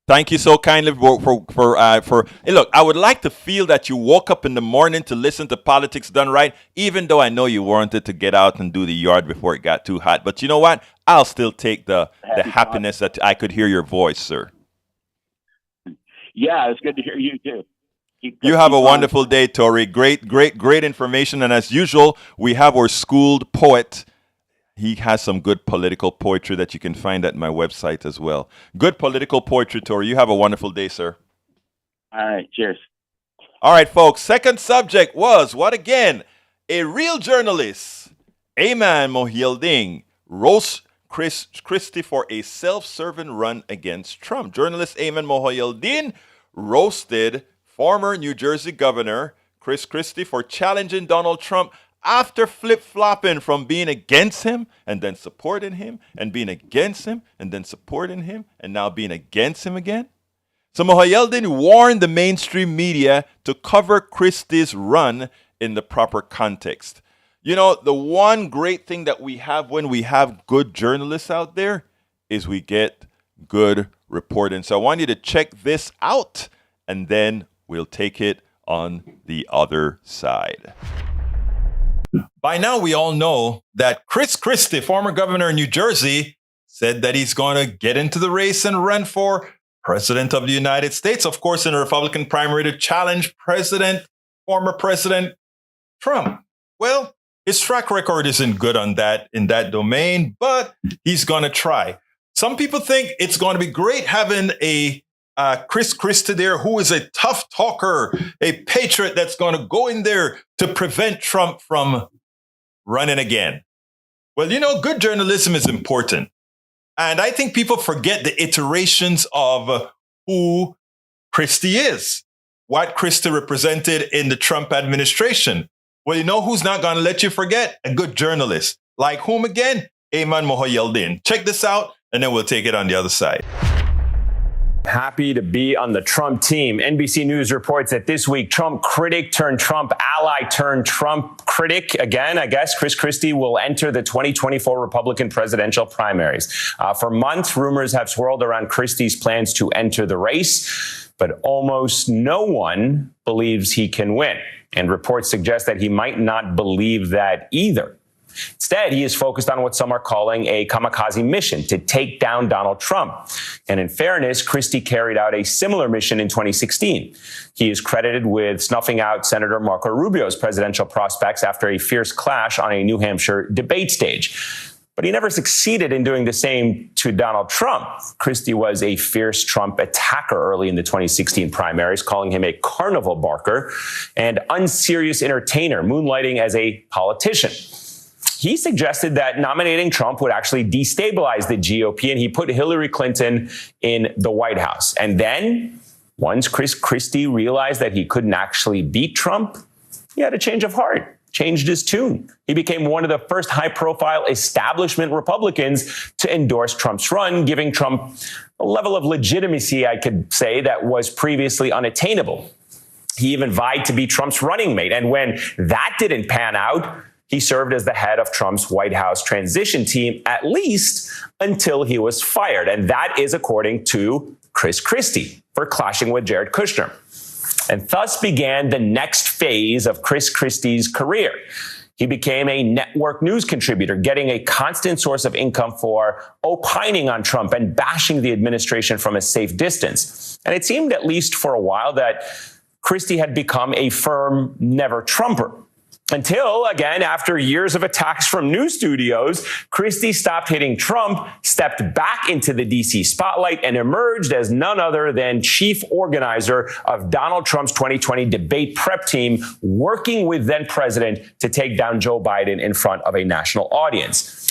Speaker 2: Thank you so kindly for hey, look, I would like to feel that you woke up in the morning to listen to Politics Done Right, even though I know you wanted to get out and do the yard before it got too hot. But you know what? I'll still take the happiness that I could hear your voice, sir.
Speaker 9: Yeah, it's good to hear you too.
Speaker 2: You have a wonderful day, Tori. Great information. And as usual, we have our schooled poet. He has some good political poetry that you can find at my website as well. Good political poetry, Tori. You have a wonderful day, sir.
Speaker 9: All right. Cheers.
Speaker 2: All right, folks. Second subject was what again? A real journalist, Ayman Mohyeldin, roasts Chris Christie for a self-serving run against Trump. Journalist Ayman Mohyeldin roasted former New Jersey Governor Chris Christie for challenging Donald Trump after flip-flopping from being against him and then supporting him and being against him and then supporting him and now being against him again. So Mohyeldin warned the mainstream media to cover Christie's run in the proper context. You know, the one great thing that we have when we have good journalists out there is we get good reporting. So I want you to check this out and then we'll take it on the other side. By now, we all know that Chris Christie, former governor of New Jersey, said that he's going to get into the race and run for president of the United States, of course, in a Republican primary to challenge former President Trump. Well, his track record isn't good in that domain, but he's going to try. Some people think it's going to be great having a Chris Christie there, who is a tough talker, a patriot that's going to go in there to prevent Trump from running again. Well, you know, good journalism is important. And I think people forget the iterations of who Christie is, what Christie represented in the Trump administration. Well, you know who's not going to let you forget? A good journalist. Like whom again? Ayman Mohyeldin. Check this out, and then we'll take it on the other side.
Speaker 10: Happy to be on the Trump team. NBC News reports that this week, Trump critic turned Trump ally turned Trump critic again, I guess, Chris Christie will enter the 2024 Republican presidential primaries. For months, rumors have swirled around Christie's plans to enter the race, but almost no one believes he can win. And reports suggest that he might not believe that either. Instead, he is focused on what some are calling a kamikaze mission to take down Donald Trump. And in fairness, Christie carried out a similar mission in 2016. He is credited with snuffing out Senator Marco Rubio's presidential prospects after a fierce clash on a New Hampshire debate stage. But he never succeeded in doing the same to Donald Trump. Christie was a fierce Trump attacker early in the 2016 primaries, calling him a carnival barker and unserious entertainer, moonlighting as a politician. He suggested that nominating Trump would actually destabilize the GOP, and he put Hillary Clinton in the White House. And then, once Chris Christie realized that he couldn't actually beat Trump, he had a change of heart, changed his tune. He became one of the first high-profile establishment Republicans to endorse Trump's run, giving Trump a level of legitimacy, I could say, that was previously unattainable. He even vied to be Trump's running mate. And when that didn't pan out, he served as the head of Trump's White House transition team, at least until he was fired. And that is according to Chris Christie for clashing with Jared Kushner. And thus began the next phase of Chris Christie's career. He became a network news contributor, getting a constant source of income for opining on Trump and bashing the administration from a safe distance. And it seemed, at least for a while, that Christie had become a firm never-Trumper. Until, again, after years of attacks from news studios, Christie stopped hitting Trump, stepped back into the D.C. spotlight, and emerged as none other than chief organizer of Donald Trump's 2020 debate prep team, working with then-president to take down Joe Biden in front of a national audience.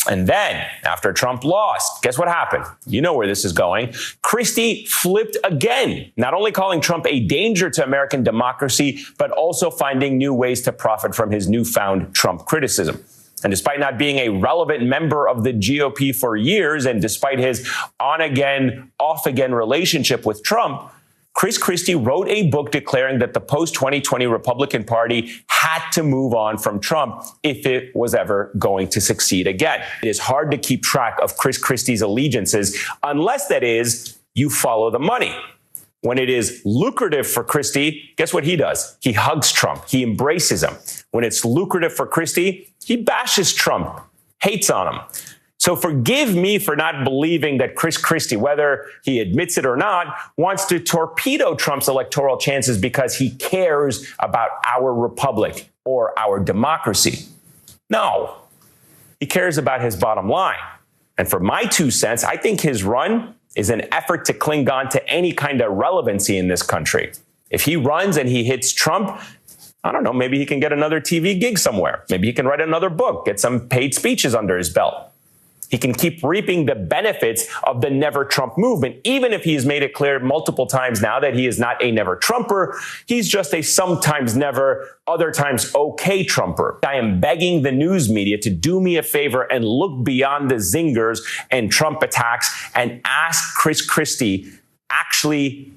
Speaker 10: And then, after Trump lost, guess what happened? You know where this is going. Christie flipped again, not only calling Trump a danger to American democracy, but also finding new ways to profit from his newfound Trump criticism. And despite not being a relevant member of the GOP for years, and despite his on-again, off-again relationship with Trump, Chris Christie wrote a book declaring that the post-2020 Republican Party had to move on from Trump if it was ever going to succeed again. It is hard to keep track of Chris Christie's allegiances unless, that is, you follow the money. When it is lucrative for Christie, guess what he does? He hugs Trump. He embraces him. When it's lucrative for Christie, he bashes Trump, hates on him. So forgive me for not believing that Chris Christie, whether he admits it or not, wants to torpedo Trump's electoral chances because he cares about our republic or our democracy. No, he cares about his bottom line. And for my 2 cents, I think his run is an effort to cling on to any kind of relevancy in this country. If he runs and he hits Trump, I don't know, maybe he can get another TV gig somewhere. Maybe he can write another book, get some paid speeches under his belt. He can keep reaping the benefits of the Never Trump movement, even if he's made it clear multiple times now that he is not a never Trumper. He's just a sometimes never, other times okay Trumper. I am begging the news media to do me a favor and look beyond the zingers and Trump attacks and ask Chris Christie, actually,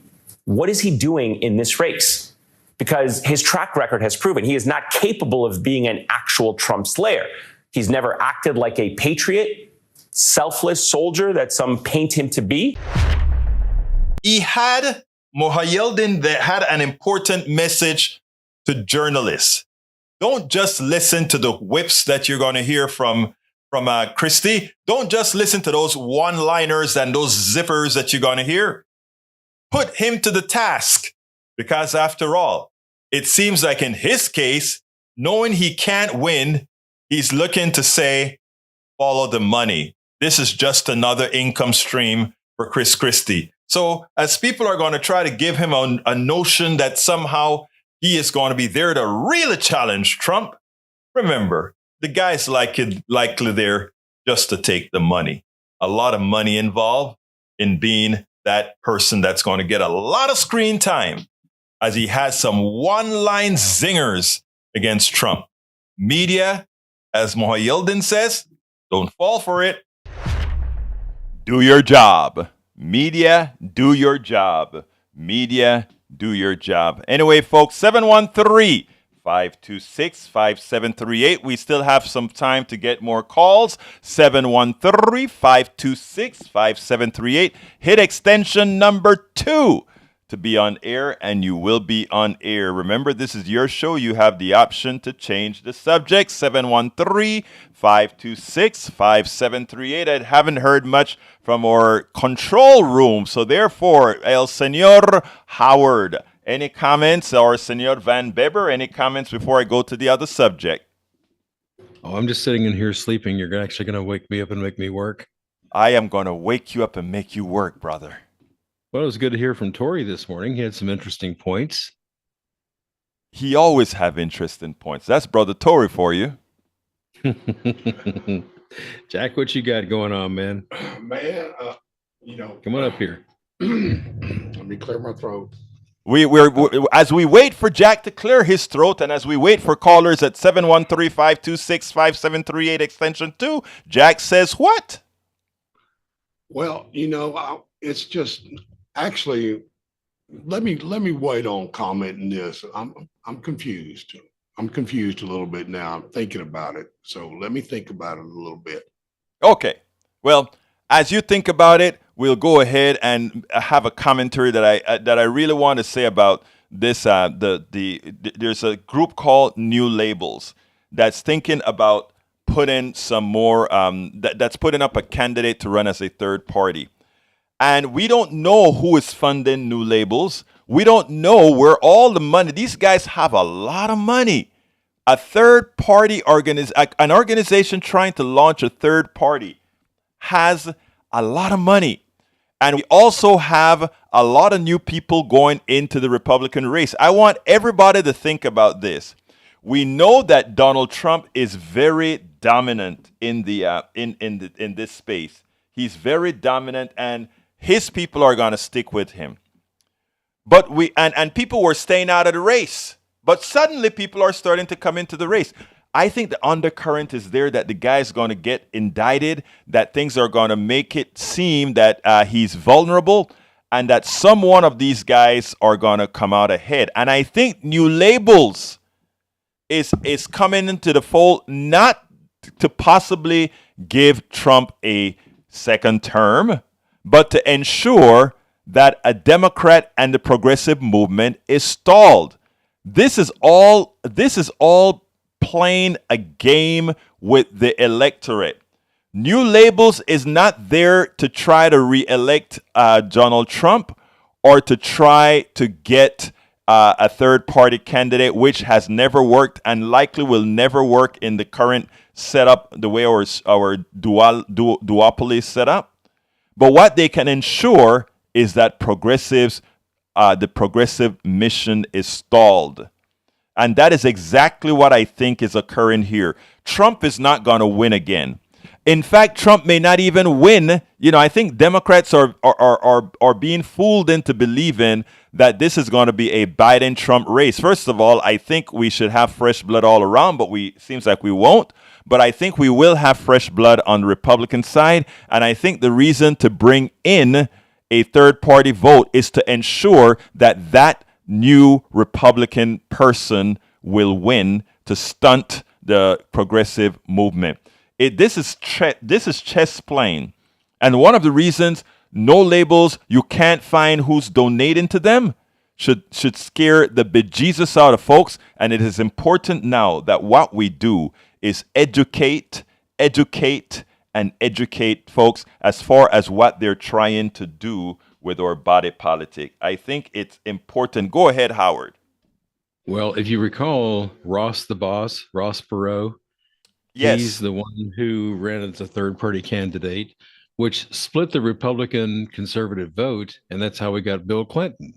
Speaker 10: what is he doing in this race? Because his track record has proven he is not capable of being an actual Trump slayer. He's never acted like a patriot, selfless soldier that some paint him to be.
Speaker 2: He had Mohyeldin that had an important message to journalists. Don't just listen to the whips that you're going to hear from Christie. Don't just listen to those one-liners and those zippers that you're going to hear. Put him to the task, because after all, it seems like in his case, knowing he can't win, he's looking to say, follow the money. This is just another income stream for Chris Christie. So as people are going to try to give him a notion that somehow he is going to be there to really challenge Trump, remember, the guy's likely there just to take the money. A lot of money involved in being that person that's going to get a lot of screen time, as he has some one-line zingers against Trump. Media, as Mohyeldin says, don't fall for it. Do your job. Media, do your job. Media, do your job. Anyway, folks, 713-526-5738. We still have some time to get more calls. 713-526-5738. Hit extension number 2 to be on air, and you will be on air. Remember, this is your show. You have the option to change the subject. 713-526-5738. I haven't heard much from our control room, so therefore, El Senor Howard, any comments? Or Senor Van Beber, any comments before I go to the other subject?
Speaker 1: Oh, I'm just sitting in here sleeping. You're actually going to wake me up and make me work?
Speaker 2: I am going to wake you up and make you work, brother.
Speaker 1: Well, it was good to hear from Tory this morning. He had some interesting points.
Speaker 2: He always have interesting points. That's Brother Tory for you.
Speaker 1: Jack, what you got going on, man?
Speaker 3: Man,
Speaker 1: Come on up here.
Speaker 3: Let me clear my throat.
Speaker 2: We're as we wait for Jack to clear his throat, and as we wait for callers at 713-526-5738 extension 2, Jack says what?
Speaker 3: Well, it's just actually. Let me wait on commenting this. I'm confused. I'm confused a little bit now. I'm thinking about it. So let me think about it a little bit.
Speaker 2: Okay. Well, as you think about it, we'll go ahead and have a commentary that I really want to say about this. There's a group called New Labels that's thinking about putting some more. That's putting up a candidate to run as a third party. And we don't know who is funding New Labels. We don't know where all the money. These guys have a lot of money. A third party an organization trying to launch a third party has a lot of money. And we also have a lot of new people going into the Republican race. I want everybody to think about this. We know that Donald Trump is very dominant in this space. He's very dominant, and his people are going to stick with him. But people were staying out of the race. But suddenly people are starting to come into the race. I think the undercurrent is there that the guy is going to get indicted, that things are going to make it seem that he's vulnerable. and that some one of these guys are going to come out ahead. And I think New Labels is coming into the fold, not to possibly give Trump a second term, but to ensure that a Democrat and the progressive movement is stalled. This is all playing a game with the electorate. New Labels is not there to try to re-elect Donald Trump or to try to get a third-party candidate, which has never worked and likely will never work in the current setup, the way our duopoly is set up. But what they can ensure is that the progressive mission is stalled. And that is exactly what I think is occurring here. Trump is not going to win again. In fact, Trump may not even win. I think Democrats are being fooled into believing that this is going to be a Biden-Trump race. First of all, I think we should have fresh blood all around, but seems like we won't. But I think we will have fresh blood on the Republican side. And I think the reason to bring in a third-party vote is to ensure that that new Republican person will win to stunt the progressive movement. This is chess playing. And one of the reasons No Labels, you can't find who's donating to them, should scare the bejesus out of folks. And it is important now that what we do is educate, and educate folks as far as what they're trying to do with our body politic. I think it's important. Go ahead, Howard.
Speaker 1: Well, if you recall, Ross the boss, Ross Perot,
Speaker 2: Yes.
Speaker 1: he's the one who ran as a third-party candidate, which split the Republican conservative vote, and that's how we got Bill Clinton.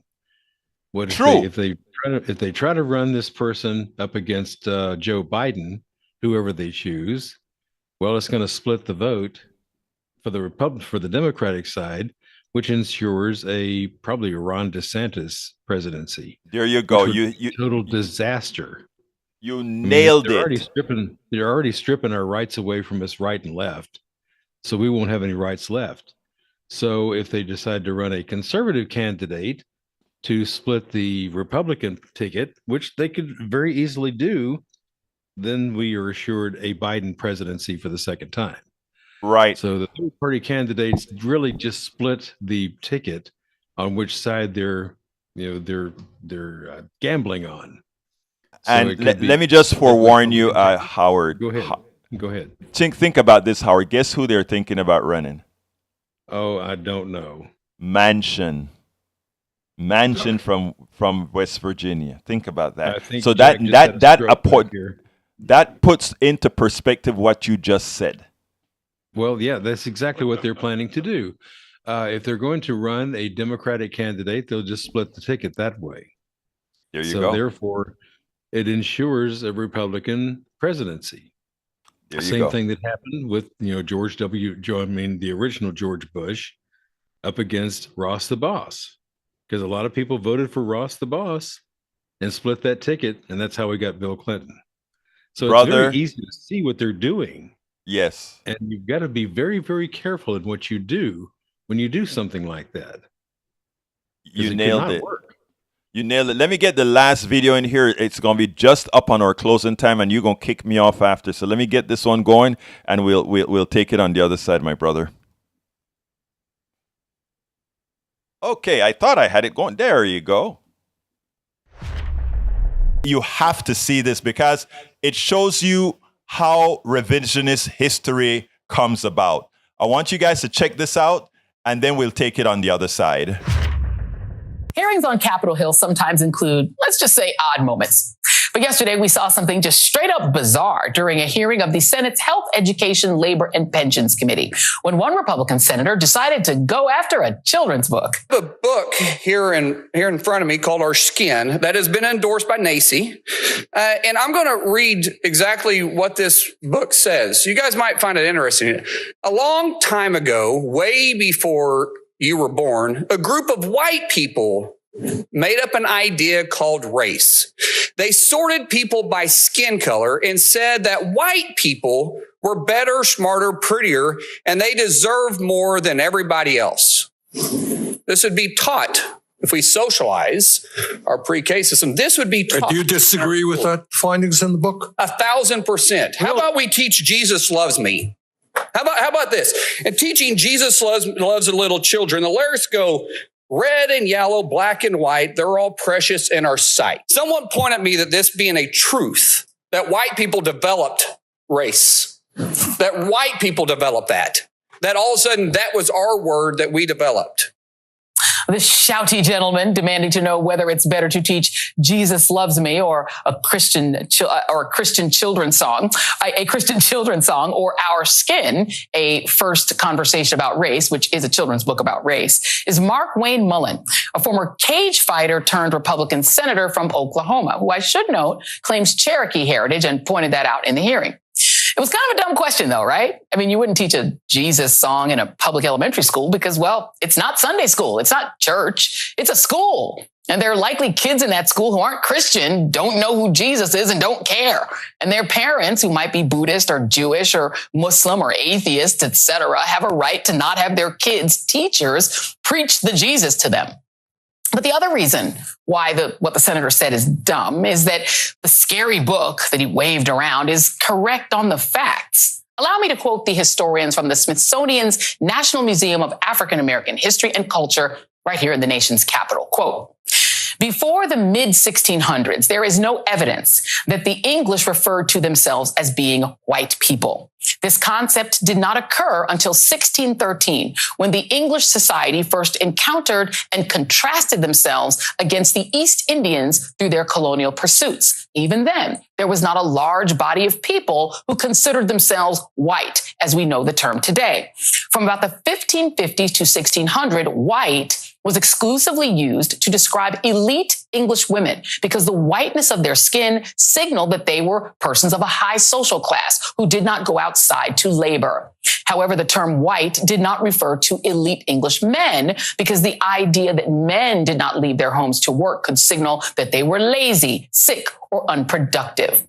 Speaker 1: What
Speaker 2: True.
Speaker 1: if they try to run this person up against Joe Biden, whoever they choose? Well, it's going to split the vote for the Democratic side, which ensures probably a Ron DeSantis presidency.
Speaker 2: There you go.
Speaker 1: You total disaster.
Speaker 2: You nailed
Speaker 1: they're
Speaker 2: it.
Speaker 1: They're already stripping our rights away from us right and left, so we won't have any rights left. So if they decide to run a conservative candidate to split the Republican ticket, which they could very easily do, then we are assured a Biden presidency for the second time.
Speaker 2: Right.
Speaker 1: So the third-party candidates really just split the ticket on which side they're gambling on. So
Speaker 2: and let me just forewarn you, Howard.
Speaker 1: Go ahead.
Speaker 2: Think about this, Howard. Guess who they're thinking about running?
Speaker 1: Oh, I don't know.
Speaker 2: Manchin from West Virginia. Think about that.
Speaker 1: So
Speaker 2: that puts into perspective what you just said.
Speaker 1: Well, yeah, that's exactly what they're planning to do. If they're going to run a Democratic candidate, they'll just split the ticket that way.
Speaker 2: There you
Speaker 1: go.
Speaker 2: So
Speaker 1: therefore, it ensures a Republican presidency. Same thing that happened with the original George Bush up against Ross the boss, because a lot of people voted for Ross the boss and split that ticket, and that's how we got Bill Clinton. So it's very easy to see what they're doing.
Speaker 2: Yes.
Speaker 1: And you've got to be very, very careful in what you do when you do something like that.
Speaker 2: You nailed it. You nailed it. Let me get the last video in here. It's going to be just up on our closing time, and you're going to kick me off after. So let me get this one going, and we'll take it on the other side, my brother. Okay, I thought I had it going. There you go. You have to see this because it shows you how revisionist history comes about. I want you guys to check this out, and then we'll take it on the other side.
Speaker 11: Hearings on Capitol Hill sometimes include, let's just say, odd moments. But yesterday, we saw something just straight up bizarre during a hearing of the Senate's Health, Education, Labor, and Pensions Committee, when one Republican senator decided to go after a children's book.
Speaker 12: A book here in front of me called Our Skin that has been endorsed by NACI. And I'm going to read exactly what this book says. You guys might find it interesting. A long time ago, way before you were born, a group of white people made up an idea called race. They sorted people by skin color and said that white people were better, smarter, prettier, and they deserved more than everybody else. This would be taught. If we socialize our pre-K system, this would be taught.
Speaker 13: Do you disagree with that findings in the book?
Speaker 12: 1,000%. How about we teach Jesus loves me? How about this? In teaching Jesus loves the little children, the lyrics go, red and yellow, black and white, they're all precious in our sight. Someone point at me that this being a truth, that white people developed race, that white people developed that all of a sudden that was our word that we developed.
Speaker 11: The shouty gentleman demanding to know whether it's better to teach Jesus loves me or a Christian children's song, or Our Skin, a first conversation about race, which is a children's book about race, is Mark Wayne Mullen, a former cage fighter turned Republican senator from Oklahoma, who I should note claims Cherokee heritage and pointed that out in the hearing. It was kind of a dumb question, though, right? I mean, you wouldn't teach a Jesus song in a public elementary school because, well, it's not Sunday school. It's not church. It's a school. And there are likely kids in that school who aren't Christian, don't know who Jesus is, and don't care. And their parents, who might be Buddhist or Jewish or Muslim or atheist, etc., have a right to not have their kids' teachers preach the Jesus to them. But the other reason why what the senator said is dumb is that the scary book that he waved around is correct on the facts. Allow me to quote the historians from the Smithsonian's National Museum of African American History and Culture right here in the nation's capital. Quote, before the mid-1600s, there is no evidence that the English referred to themselves as being white people. This concept did not occur until 1613, when the English society first encountered and contrasted themselves against the East Indians through their colonial pursuits. Even then, there was not a large body of people who considered themselves white, as we know the term today. From about the 1550s to 1600, white was exclusively used to describe elite English women because the whiteness of their skin signaled that they were persons of a high social class who did not go outside to labor. However, the term white did not refer to elite English men because the idea that men did not leave their homes to work could signal that they were lazy, sick, or unproductive.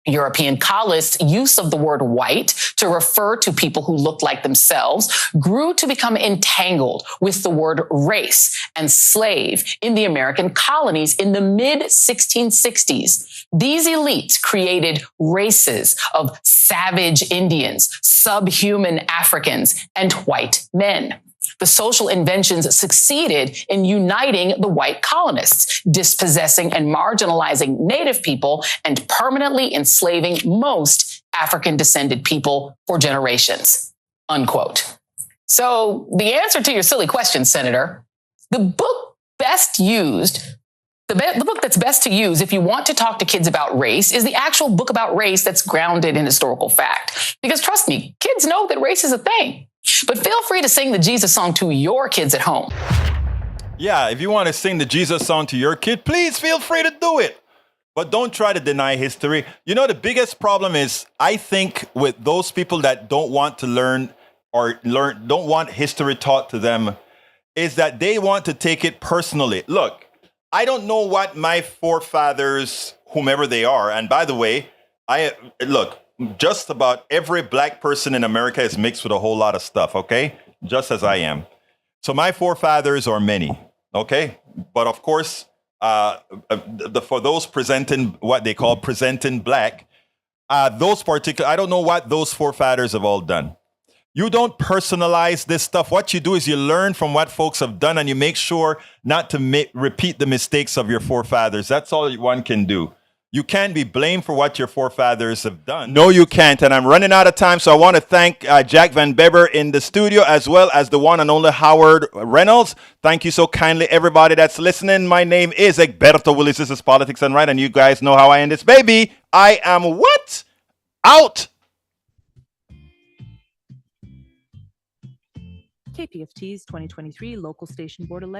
Speaker 11: European colonists' use of the word white to refer to people who looked like themselves grew to become entangled with the word race and slave in the American colonies in the mid-1660s. These elites created races of savage Indians, subhuman Africans, and white men. The social inventions succeeded in uniting the white colonists, dispossessing and marginalizing native people, and permanently enslaving most African-descended people for generations, unquote. So the answer to your silly question, Senator, the book that's best to use if you want to talk to kids about race is the actual book about race that's grounded in historical fact. Because trust me, kids know that race is a thing. But feel free to sing the Jesus song to your kids at home.
Speaker 2: Yeah, if you want to sing the Jesus song to your kid, please feel free to do it. But don't try to deny history. You know, the biggest problem is, I think, with those people that don't want to don't want history taught to them, is that they want to take it personally. Look, I don't know what my forefathers, whomever they are, and by the way, just about every black person in America is mixed with a whole lot of stuff, okay? Just as I am. So my forefathers are many, okay? But of course, for those presenting what they call presenting black, I don't know what those forefathers have all done. You don't personalize this stuff. What you do is you learn from what folks have done and you make sure not to repeat the mistakes of your forefathers. That's all one can do. You can't be blamed for what your forefathers have done. No, you can't. And I'm running out of time, so I want to thank Jack Van Beber in the studio, as well as the one and only Howard Reynolds. Thank you so kindly, everybody that's listening. My name is Egberto Willis. This is Politics and Right, and you guys know how I end this, baby. I am what? Out.
Speaker 14: KPFT's 2023 local station board election.